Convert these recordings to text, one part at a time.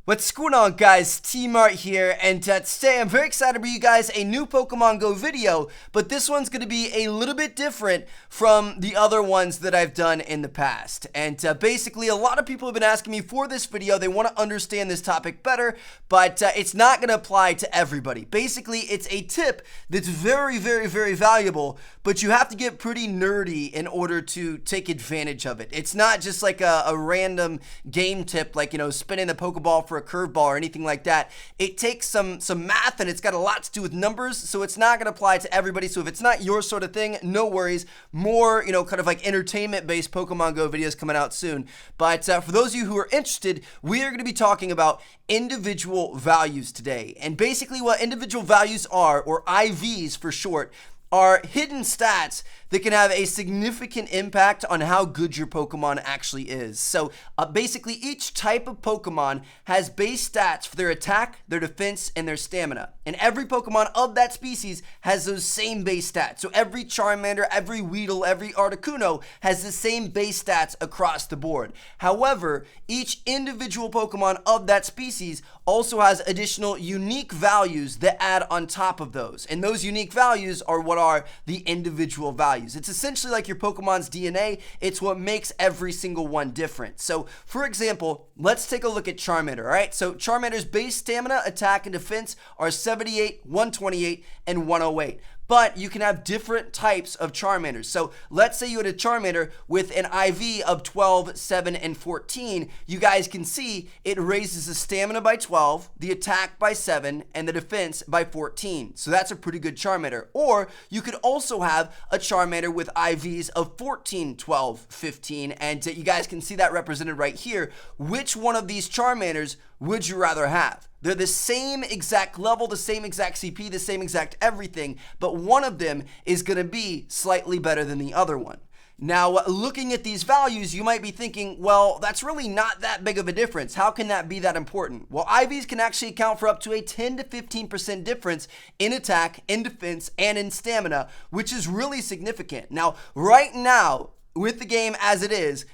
What's going on, guys? T-Mart here, and today I'm very excited to bring you guys a new Pokemon Go video, but this one's going to be a little bit different from the other ones that I've done in the past. And basically, a lot of people have been asking me for this video. They want to understand this topic better, but it's not going to apply to everybody. Basically, it's a tip that's very, very, very valuable, but you have to get pretty nerdy in order to take advantage of it. It's not just like a random game tip, like, spinning the Pokeball for a curveball or anything like that. It takes some math, and it's got a lot to do with numbers, so it's not going to apply to everybody. So if it's not your sort of thing, no worries. More, kind of like entertainment-based Pokemon Go videos coming out soon. But for those of you who are interested, we are going to be talking about individual values today. And basically what individual values are, or IVs for short, are hidden stats that can have a significant impact on how good your Pokemon actually is. So basically each type of Pokemon has base stats for their attack, their defense, and their stamina. And every Pokemon of that species has those same base stats. So every Charmander, every Weedle, every Articuno has the same base stats across the board. However, each individual Pokemon of that species also has additional unique values that add on top of those. And those unique values are what are the individual values. It's essentially like your Pokemon's DNA. It's what makes every single one different. So, for example, let's take a look at Charmander, all right? So, Charmander's base stamina, attack, and defense are 78, 128, and 108. But you can have different types of Charmanders. So let's say you had a Charmander with an IV of 12, 7, and 14. You guys can see it raises the stamina by 12, the attack by 7, and the defense by 14. So that's a pretty good Charmander. Or you could also have a Charmander with IVs of 14, 12, 15. And you guys can see that represented right here. Which one of these Charmanders would you rather have? They're the same exact level, the same exact CP, the same exact everything, but one of them is going to be slightly better than the other one. Now, looking at these values, you might be thinking, well, that's really not that big of a difference. How can that be that important? Well, IVs can actually account for up to a 10 to 15% difference in attack, in defense, and in stamina, which is really significant. Now, right now, with the game as it is,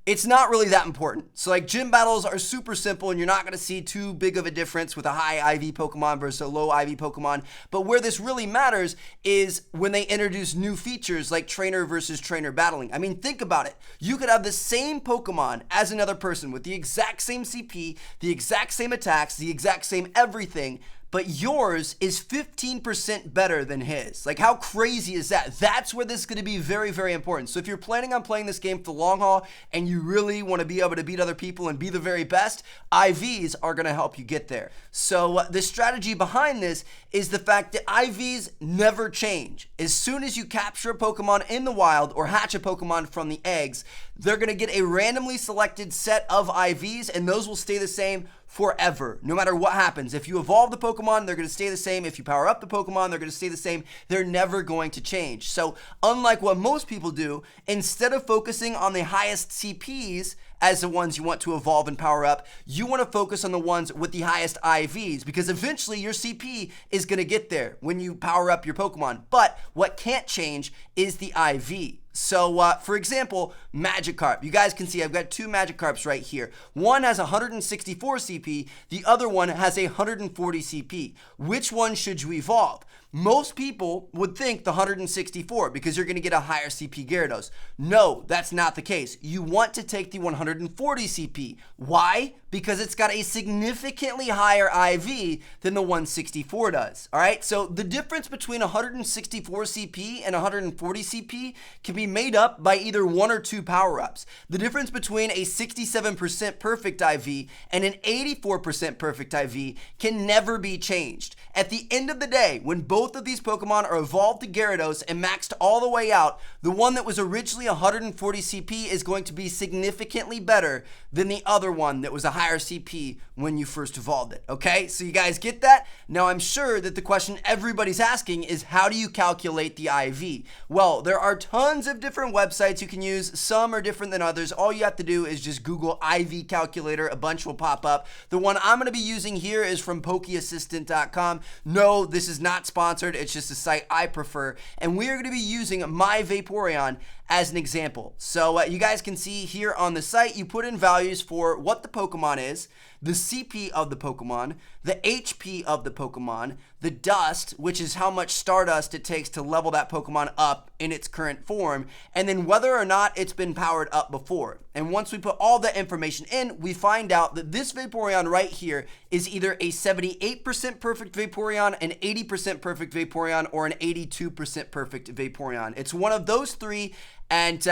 it's not really that important. So like gym battles are super simple, and you're not going to see too big of a difference with a high IV Pokemon versus a low IV Pokemon. But where this really matters is when they introduce new features like trainer versus trainer battling. I mean, think about it. You could have the same Pokemon as another person with the exact same CP, the exact same attacks, the exact same everything, but yours is 15% better than his. Like, how crazy is that? That's where this is going to be very, very important. So if you're planning on playing this game for the long haul and you really want to be able to beat other people and be the very best, IVs are going to help you get there. So the strategy behind this is the fact that IVs never change. As soon as you capture a Pokemon in the wild or hatch a Pokemon from the eggs, they're going to get a randomly selected set of IVs, and those will stay the same forever, no matter what happens. If you evolve the Pokemon, they're going to stay the same. If you power up the Pokemon, they're going to stay the same. They're never going to change. So unlike what most people do, instead of focusing on the highest CPs as the ones you want to evolve and power up, you want to focus on the ones with the highest IVs, because eventually your CP is going to get there when you power up your Pokemon. But what can't change is the IV. So, for example, Magikarp. You guys can see I've got two Magikarps right here. One has 164 CP, the other one has 140 CP. Which one should you evolve? Most people would think the 164 because you're going to get a higher CP Gyarados. No, that's not the case. You want to take the 140 CP. Why? Because it's got a significantly higher IV than the 164 does. All right, so the difference between 164 CP and 140 CP can be made up by either one or two power-ups. The difference between a 67% perfect IV and an 84% perfect IV can never be changed. At the end of the day, when both of these Pokemon are evolved to Gyarados and maxed all the way out, the one that was originally 140 CP is going to be significantly better than the other one that was a higher CP when you first evolved it. Okay, so you guys get that? Now I'm sure that the question everybody's asking is, how do you calculate the IV? Well, there are tons of different websites you can use. Some are different than others. All you have to do is just Google IV calculator. A bunch will pop up. The one I'm going to be using here is from PokeAssistant.com. No, this is not sponsored. It's just a site I prefer. And we are going to be using my Vaporeon as an example. So you guys can see here on the site, you put in values for what the Pokemon is, the CP of the Pokemon, the HP of the Pokemon, the dust, which is how much Stardust it takes to level that Pokemon up in its current form, and then whether or not it's been powered up before. And once we put all that information in, we find out that this Vaporeon right here is either a 78% perfect Vaporeon, an 80% perfect Vaporeon, or an 82% perfect Vaporeon. It's one of those three. And,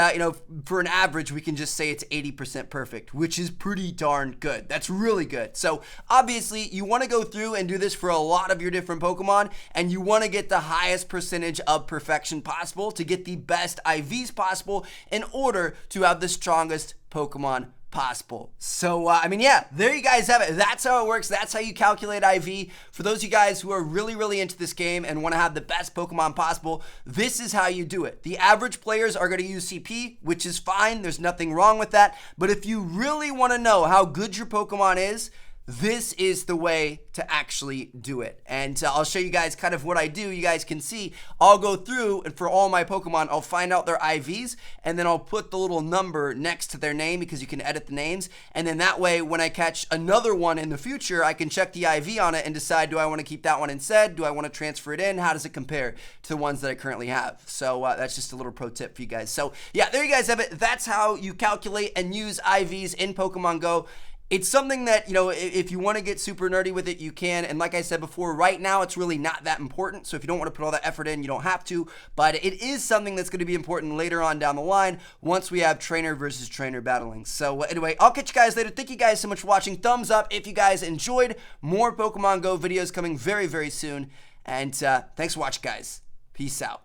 for an average, we can just say it's 80% perfect, which is pretty darn good. That's really good. So, obviously, you want to go through and do this for a lot of your different Pokemon, and you want to get the highest percentage of perfection possible to get the best IVs possible in order to have the strongest Pokemon possible. So, yeah, there you guys have it. That's how it works. That's how you calculate IV. For those of you guys who are really, really into this game and want to have the best Pokemon possible, this is how you do it. The average players are going to use CP, which is fine. There's nothing wrong with that. But if you really want to know how good your Pokemon is, this is the way to actually do it. And I'll show you guys kind of what I do. You guys can see I'll go through, and for all my Pokemon, I'll find out their IVs, and then I'll put the little number next to their name because you can edit the names. And then that way, when I catch another one in the future, I can check the IV on it and decide, do I want to keep that one instead? Do I want to transfer it in? How does it compare to the ones that I currently have? So that's just a little pro tip for you guys. So yeah, there you guys have it. That's how you calculate and use IVs in Pokemon Go. It's something that, if you want to get super nerdy with it, you can. And like I said before, right now, it's really not that important. So if you don't want to put all that effort in, you don't have to. But it is something that's going to be important later on down the line once we have trainer versus trainer battling. So anyway, I'll catch you guys later. Thank you guys so much for watching. Thumbs up if you guys enjoyed. More Pokemon Go videos coming very, very soon. And thanks for watching, guys. Peace out.